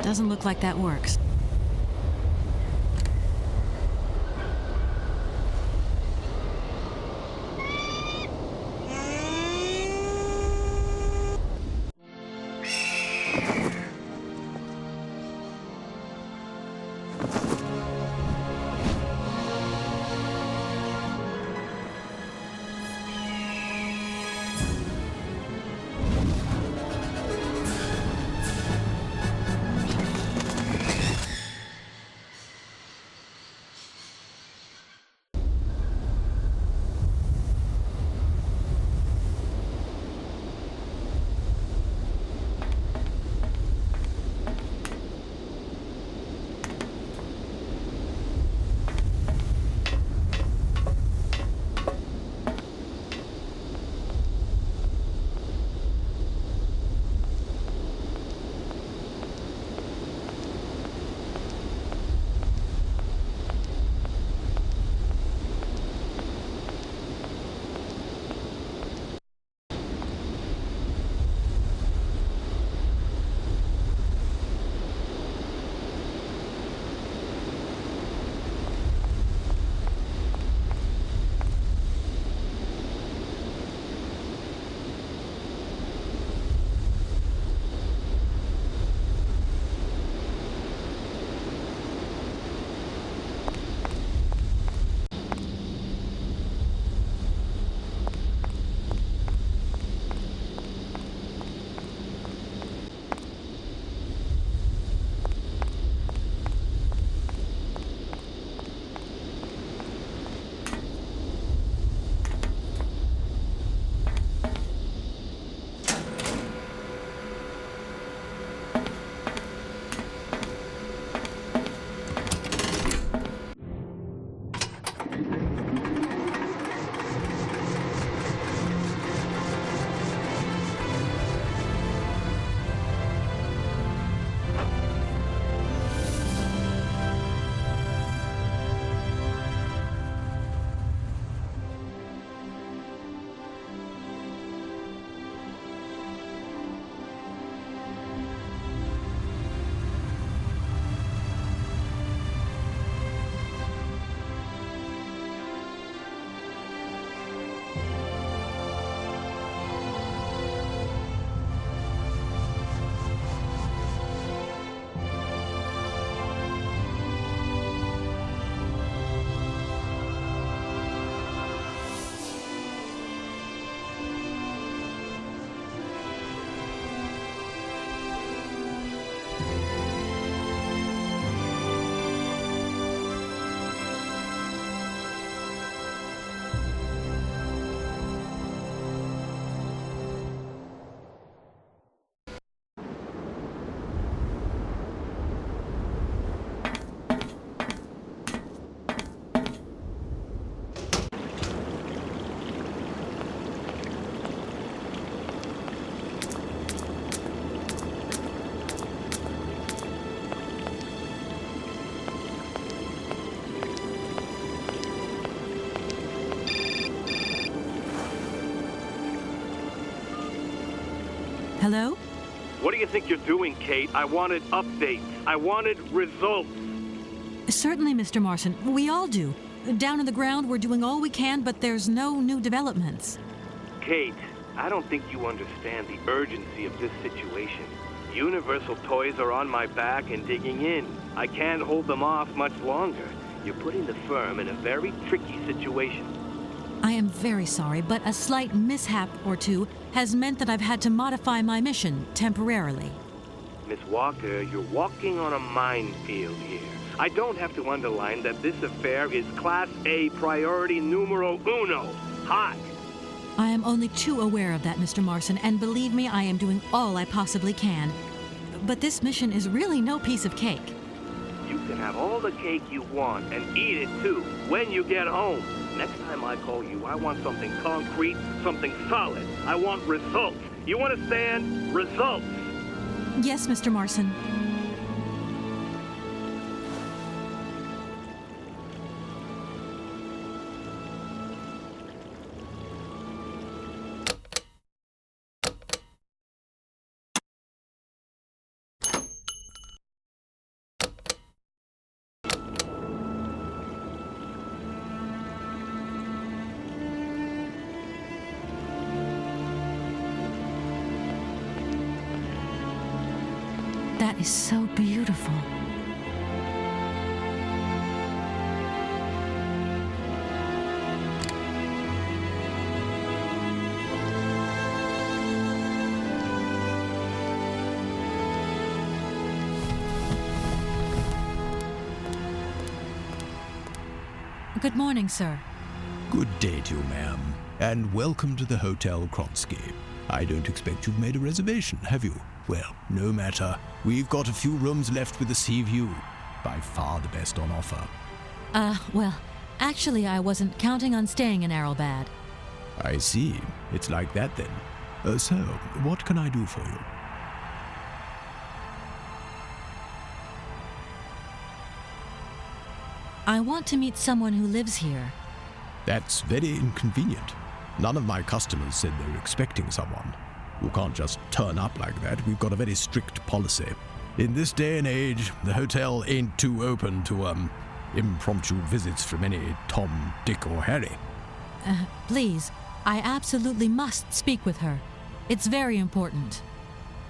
Doesn't look like that works. Hello? What do you think you're doing, Kate? I wanted updates. I wanted results. Certainly, Mr. Marson. We all do. Down on the ground, we're doing all we can, but there's no new developments. Kate, I don't think you understand the urgency of this situation. Universal toys are on my back and digging in. I can't hold them off much longer. You're putting the firm in a very tricky situation. I am very sorry, but a slight mishap or two has meant that I've had to modify my mission temporarily. Miss Walker, you're walking on a minefield here. I don't have to underline that this affair is Class A priority numero uno. Hot. I am only too aware of that, Mr. Marson, and believe me, I am doing all I possibly can. But this mission is really no piece of cake. You can have all the cake you want and eat it too when you get home. Next time I call you, I want something concrete, something solid. I want results. You understand? Results. Yes, Mr. Marson. That is so beautiful. Good morning, sir. Good day to you, ma'am, and welcome to the Hotel Kronsky. I don't expect you've made a reservation, have you? Well, no matter. We've got a few rooms left with a sea view. By far the best on offer. Well, actually I wasn't counting on staying in Arrowbad. I see. It's like that then. So, what can I do for you? I want to meet someone who lives here. That's very inconvenient. None of my customers said they were expecting someone. You can't just turn up like that. We've got a very strict policy. In this day and age, the hotel ain't too open to, impromptu visits from any Tom, Dick, or Harry. Please, I absolutely must speak with her. It's very important.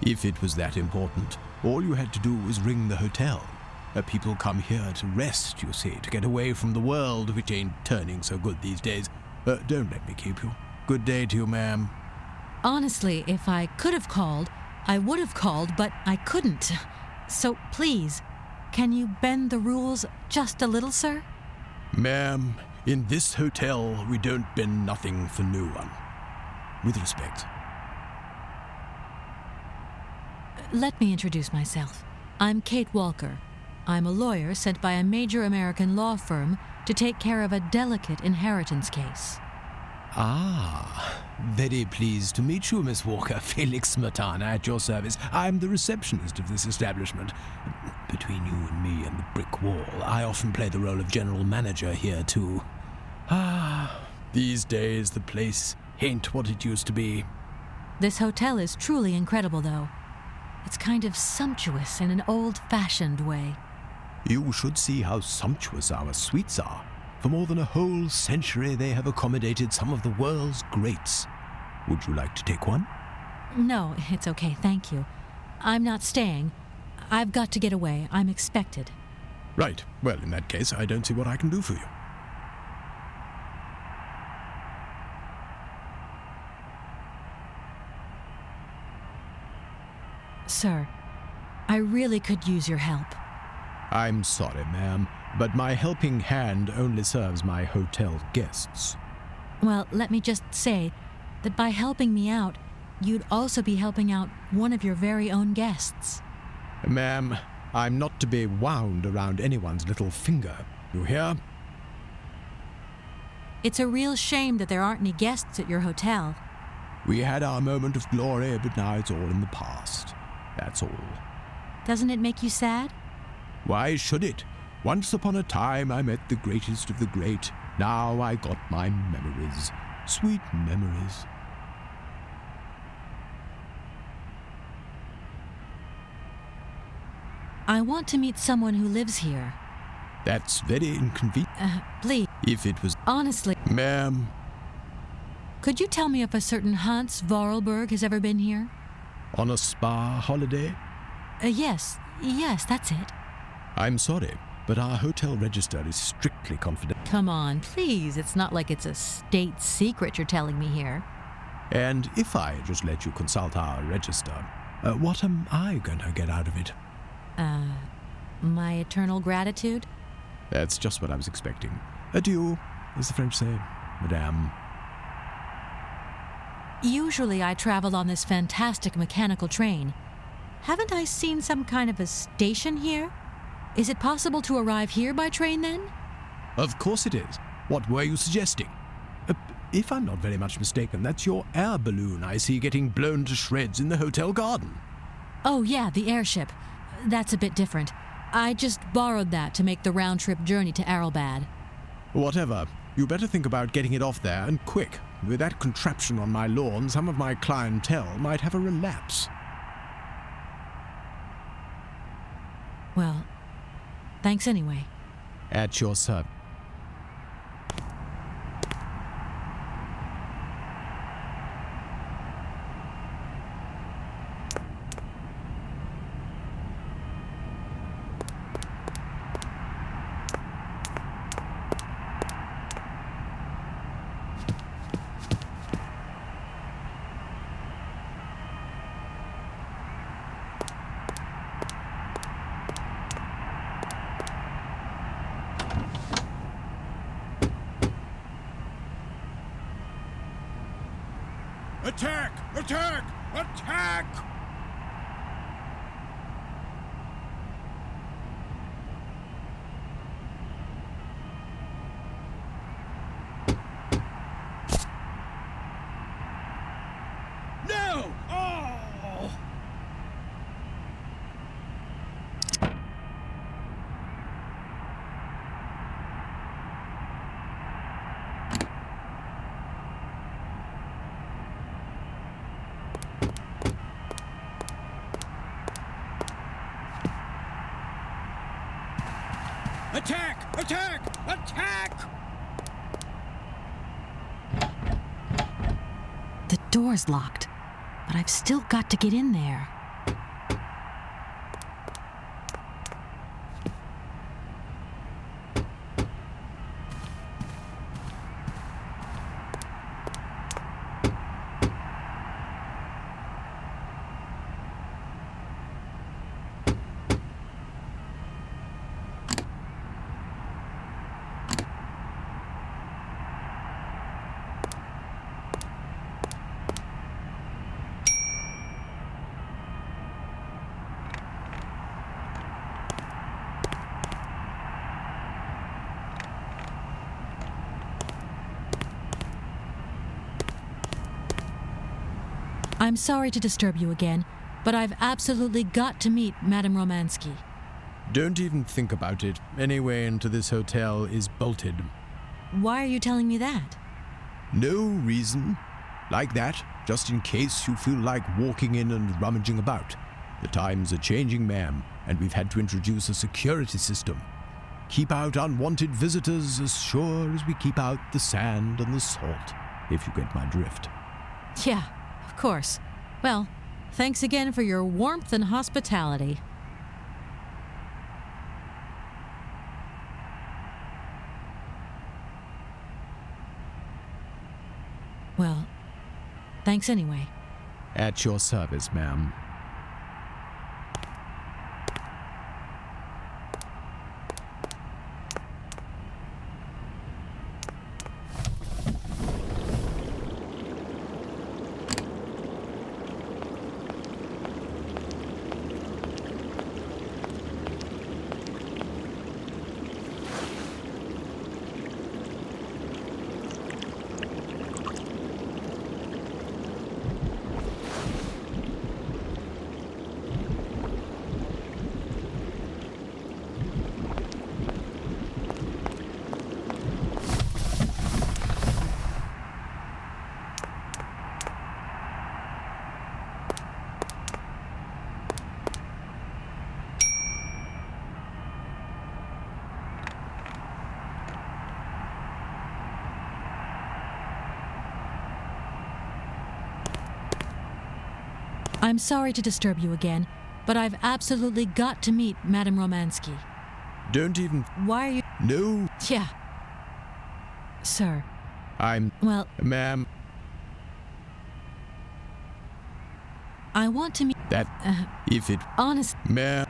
If it was that important, all you had to do was ring the hotel. People come here to rest, you see, to get away from the world, which ain't turning so good these days. Don't let me keep you. Good day to you, ma'am. Honestly, if I could have called, I would have called, but I couldn't. So please, can you bend the rules just a little, sir? Ma'am, in this hotel, we don't bend nothing for no one. With respect. Let me introduce myself. I'm Kate Walker. I'm a lawyer sent by a major American law firm to take care of a delicate inheritance case. Ah, very pleased to meet you, Miss Walker. Felix Smetana at your service. I'm the receptionist of this establishment. Between you and me and the brick wall, I often play the role of general manager here, too. These days the place ain't what it used to be. This hotel is truly incredible, though. It's kind of sumptuous in an old-fashioned way. You should see how sumptuous our suites are. For more than a whole century, they have accommodated some of the world's greats. Would you like to take one? No, it's okay, thank you. I'm not staying. I've got to get away. I'm expected. Right. Well, in that case, I don't see what I can do for you. Sir, I really could use your help. I'm sorry, ma'am, but my helping hand only serves my hotel guests. Well, let me just say that by helping me out, you'd also be helping out one of your very own guests. Ma'am, I'm not to be wound around anyone's little finger. You hear? It's a real shame that there aren't any guests at your hotel. We had our moment of glory, but now it's all in the past. That's all. Doesn't it make you sad? Why should it? Once upon a time I met the greatest of the great. Now I got my memories. Sweet memories. I want to meet someone who lives here. That's very inconvenient. Please. If it was... Honestly. Ma'am. Could you tell me if a certain Hans Vorarlberg has ever been here? On a spa holiday? Yes, that's it. I'm sorry, but our hotel register is strictly confidential. Come on, please. It's not like it's a state secret you're telling me here. And if I just let you consult our register, what am I going to get out of it? My eternal gratitude? That's just what I was expecting. Adieu, as the French say, madame. Usually I travel on this fantastic mechanical train. Haven't I seen some kind of a station here? Is it possible to arrive here by train then? Of course it is. What were you suggesting? If I'm not very much mistaken, that's your air balloon I see getting blown to shreds in the hotel garden. Oh yeah, the airship. That's a bit different. I just borrowed that to make the round-trip journey to Arrowbad. Whatever. You better think about getting it off there, and quick. With that contraption on my lawn, some of my clientele might have a relapse. Well, thanks anyway. At your service. Attack! Attack! Attack! No! Oh! Attack! Attack! Attack! The door's locked, but I've still got to get in there. I'm sorry to disturb you again, but I've absolutely got to meet Madame Romansky. Don't even think about it. Any way into this hotel is bolted. Why are you telling me that? No reason. Like that, just in case you feel like walking in and rummaging about. The times are changing, ma'am, and we've had to introduce a security system. Keep out unwanted visitors as sure as we keep out the sand and the salt, if you get my drift. Yeah, of course. Well, thanks again for your warmth and hospitality. Well, thanks anyway. At your service, ma'am. I'm sorry to disturb you again, but I've absolutely got to meet Madame Romansky. Don't even... Why are you... No, Yeah. Sir. I'm... Well, Ma'am, I want to meet... that... if it... Honest... Ma'am...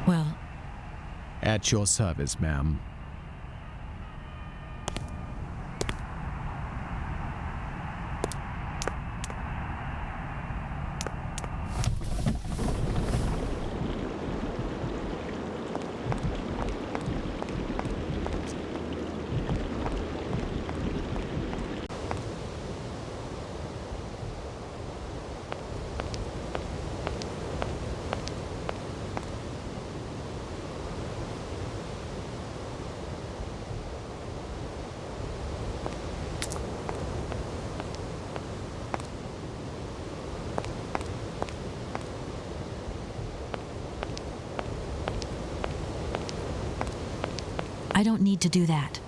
Well, At your service, ma'am. I don't need to do that.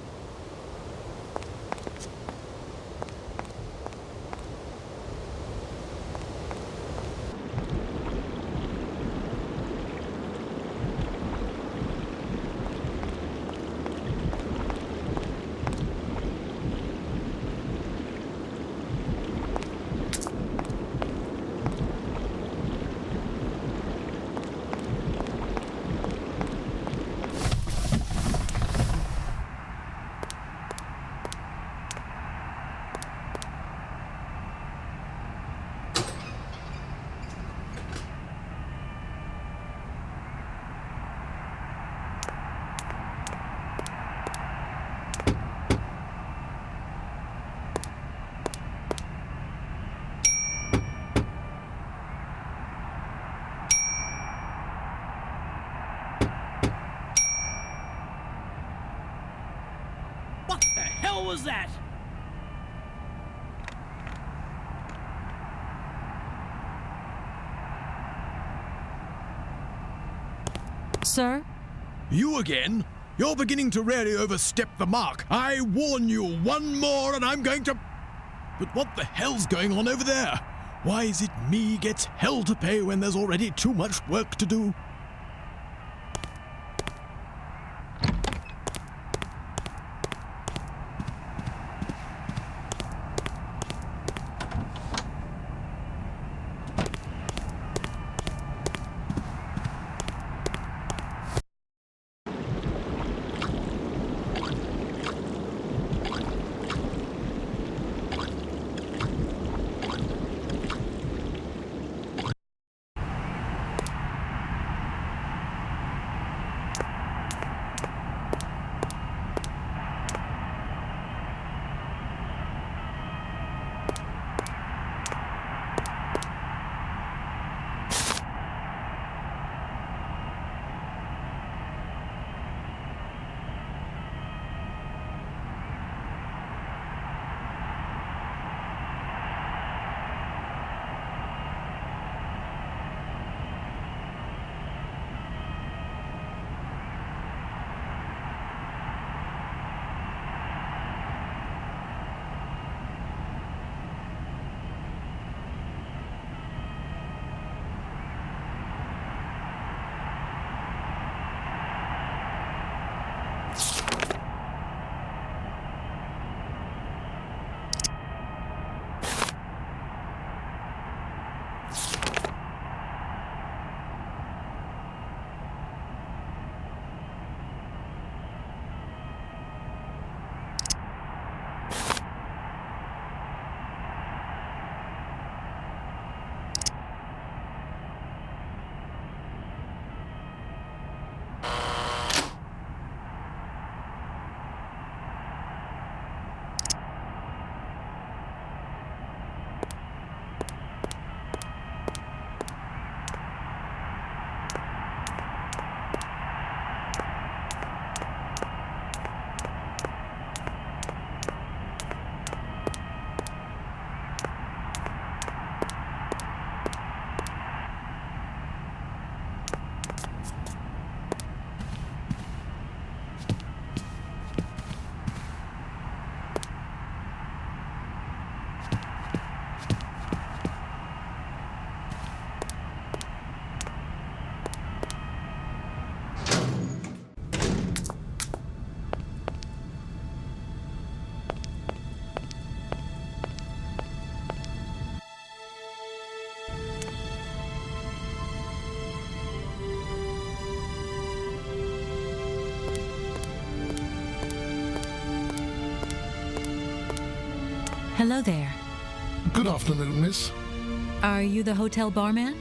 hell was that? Sir? You again? You're beginning to really overstep the mark. I warn you, one more and I'm going to... But what the hell's going on over there? Why is it me gets hell to pay when there's already too much work to do? Hello there. Good afternoon, miss. Are you the hotel barman?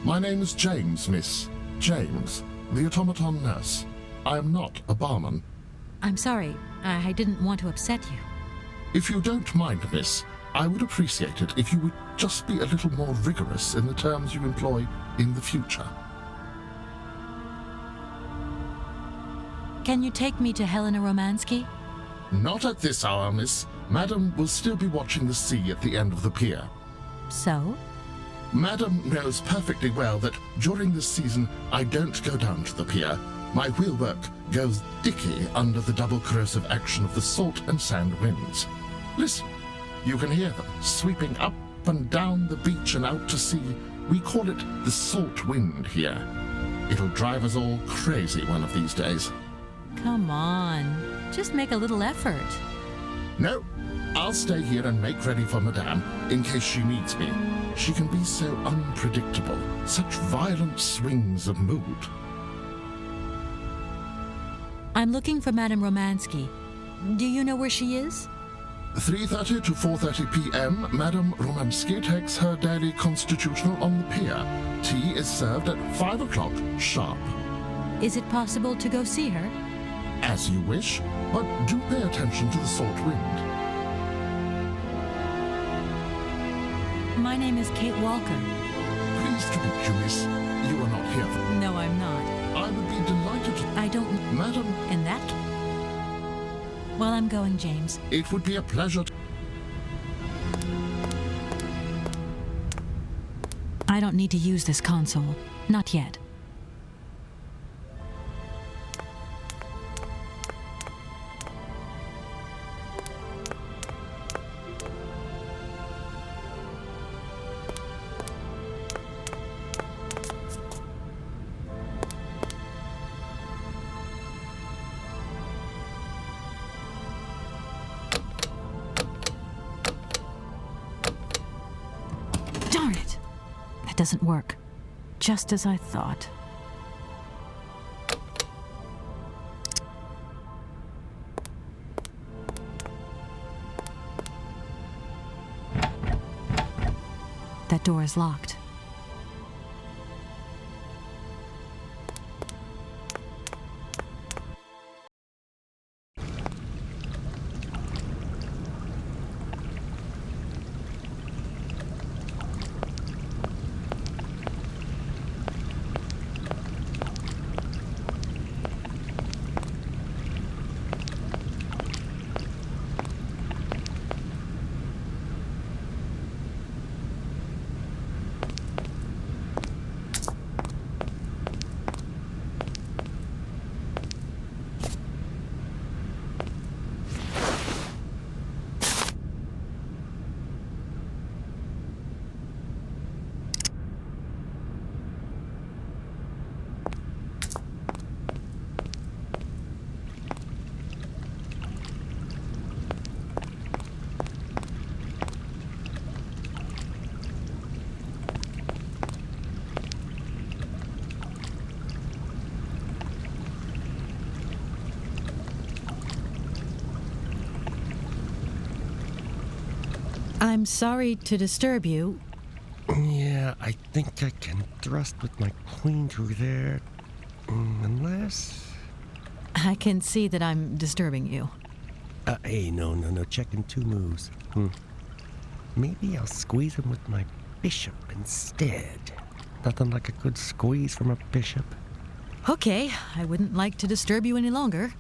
My name is James, miss. James, the automaton nurse. I am not a barman. I'm sorry. I didn't want to upset you. If you don't mind, miss, I would appreciate it if you would just be a little more rigorous in the terms you employ in the future. Can you take me to Helena Romansky? Not at this hour, miss. Madam will still be watching the sea at the end of the pier. So? Madam knows perfectly well that during this season I don't go down to the pier. My wheelwork goes dicky under the double corrosive action of the salt and sand winds. Listen, you can hear them sweeping up and down the beach and out to sea. We call it the salt wind here. It'll drive us all crazy one of these days. Come on. Just make a little effort. No, I'll stay here and make ready for Madame in case she needs me. She can be so unpredictable, such violent swings of mood. I'm looking for Madame Romansky. Do you know where she is? 3:30 to 4:30 p.m., Madame Romansky takes her daily constitutional on the pier. Tea is served at 5 o'clock sharp. Is it possible to go see her? As you wish, but do pay attention to the salt wind. My name is Kate Walker. Pleased to meet you, miss. You are not here for... No, I'm not. I would be delighted to... I don't... Madam... In that... Well, I'm going, James. It would be a pleasure I don't need to use this console. Not yet. Darn it! That doesn't work. Just as I thought. That door is locked. I'm sorry to disturb you. Yeah, I think I can thrust with my queen through there. Unless... I can see that I'm disturbing you. Hey, no. Checking two moves. Maybe I'll squeeze him with my bishop instead. Nothing like a good squeeze from a bishop. Okay, I wouldn't like to disturb you any longer.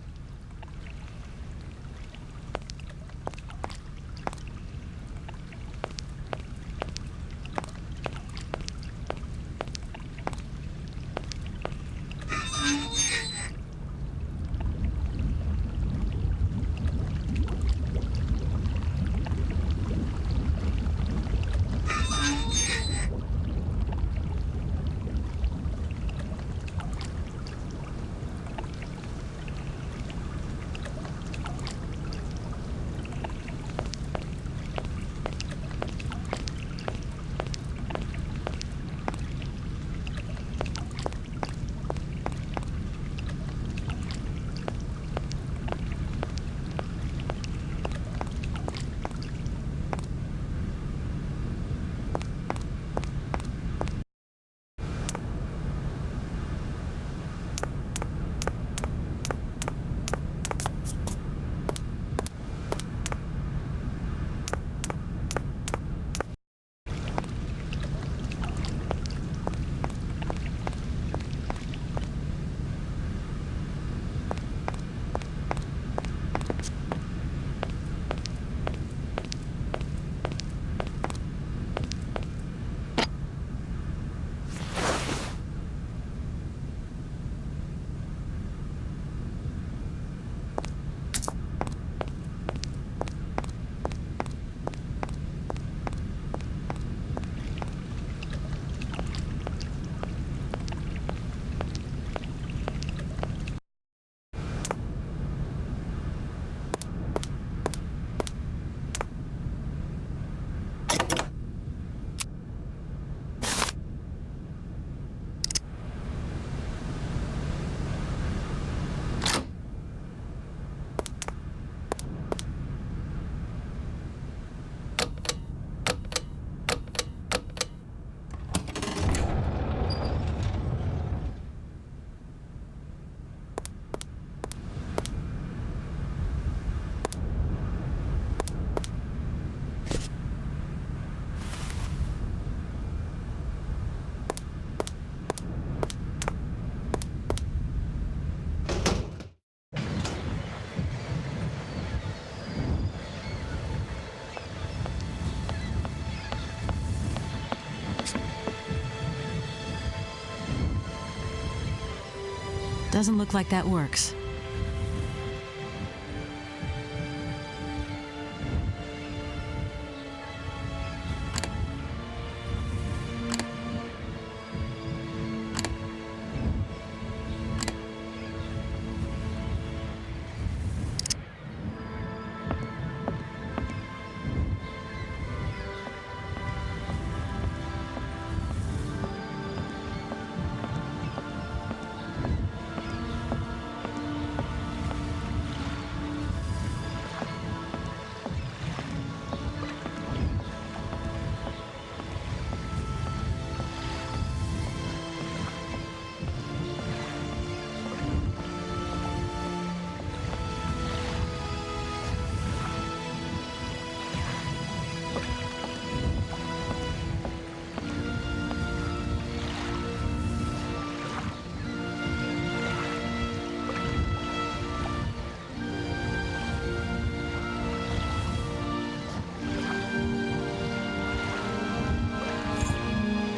Doesn't look like that works.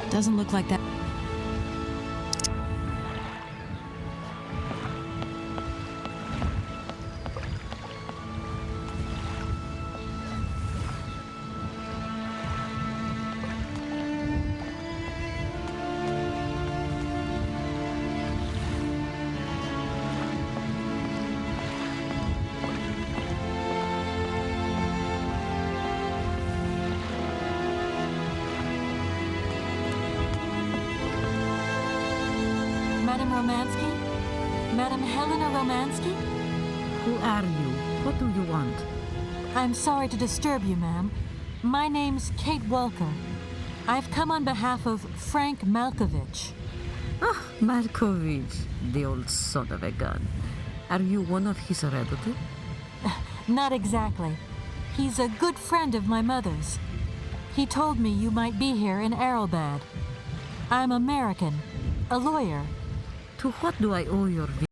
Doesn't look like that. Madam Romansky? Madam Helena Romansky? Who are you? What do you want? I'm sorry to disturb you, ma'am. My name's Kate Walker. I've come on behalf of Frank Malkovich. Ah, Malkovich, the old son of a gun. Are you one of his relatives? Not exactly. He's a good friend of my mother's. He told me you might be here in Arrowbad. I'm American, a lawyer. To what do I owe your